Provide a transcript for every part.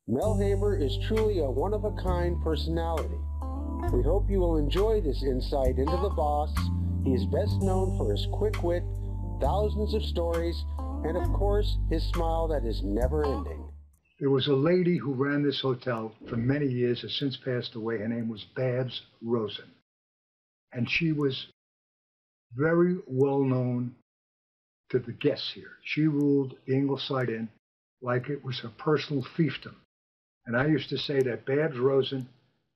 Mel Haber is truly a one-of-a-kind personality. We hope you will enjoy this insight into the boss. He is best known for his quick wit, thousands of stories, and of course, his smile that is never-ending. There was a lady who ran this hotel for many years, has since passed away. Her name was Babs Rosen. And she was very well known to the guests here. She ruled the Ingleside Inn like it was her personal fiefdom. And I used to say that Babs Rosen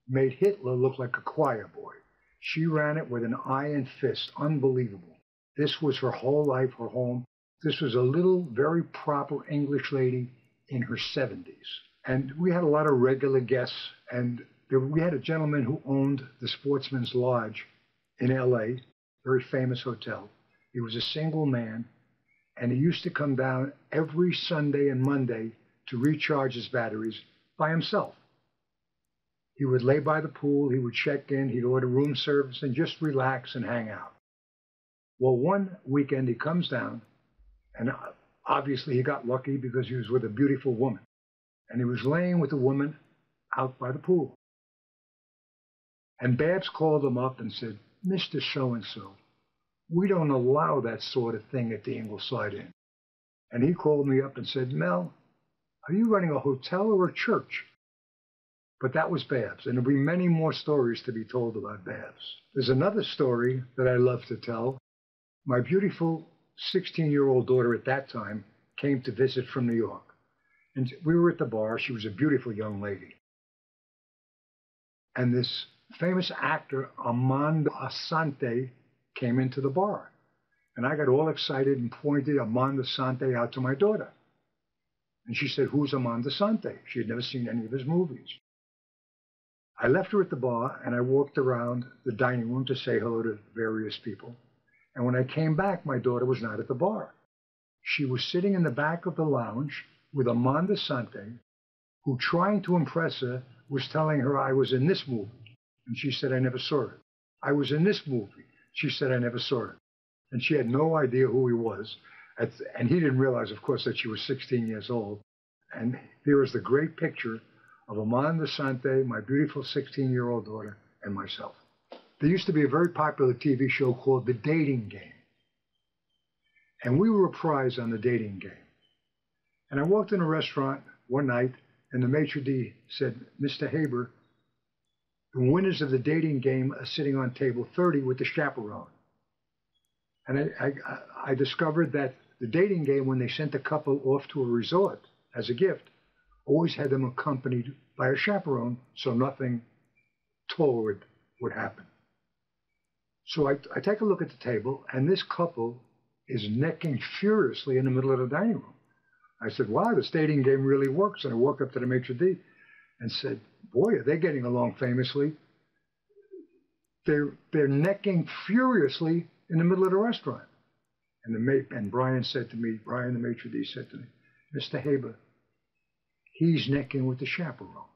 made Hitler look like a choir boy. She ran it with an iron fist, unbelievable. This was her whole life, her home. This was a little, very proper English lady in her 70s. And we had a lot of regular guests, and we had a gentleman who owned the Sportsman's Lodge in LA, very famous hotel. He was a single man, and he used to come down every Sunday and Monday to recharge his batteries by himself. He would lay by the pool, he would check in, he'd order room service and just relax and hang out. Well, one weekend he comes down, and obviously he got lucky because he was with a beautiful woman. And he was laying with a woman out by the pool. And Babs called him up and said, "Mr. So-and-so, we don't allow that sort of thing at the Ingleside Inn." And he called me up and said, "Mel, are you running a hotel or a church?" But that was Babs, and there'll be many more stories to be told about Babs. There's another story that I love to tell. My beautiful 16-year-old daughter at that time came to visit from New York. And we were at the bar. She was a beautiful young lady. And this famous actor, Armand Assante, came into the bar. And I got all excited and pointed Armand Assante out to my daughter. And she said, "Who's Armand Assante?" She had never seen any of his movies. I left her at the bar, and I walked around the dining room to say hello to various people. And when I came back, my daughter was not at the bar. She was sitting in the back of the lounge with Armand Assante, who, trying to impress her, was telling her I was in this movie. And she said, "I never saw it." "I was in this movie." She said, "I never saw it." And she had no idea who he was. And he didn't realize, of course, that she was 16 years old. And here is the great picture of Armand Assante, my beautiful 16-year-old daughter, and myself. There used to be a very popular TV show called The Dating Game. And we were a prize on The Dating Game. And I walked in a restaurant one night, and the maitre d' said, "Mr. Haber, the winners of The Dating Game are sitting on table 30 with the chaperone." And I discovered that the dating game, when they sent a couple off to a resort as a gift, always had them accompanied by a chaperone so nothing toward would happen. So I take a look at the table, and this couple is necking furiously in the middle of the dining room. I said, "Wow, this dating game really works." And I walked up to the maitre d' and said, "Boy, are they getting along famously. They're necking furiously in the middle of the restaurant." And Brian said to me, Brian, the maitre d', said to me, "Mr. Haber, he's necking with the chaperone."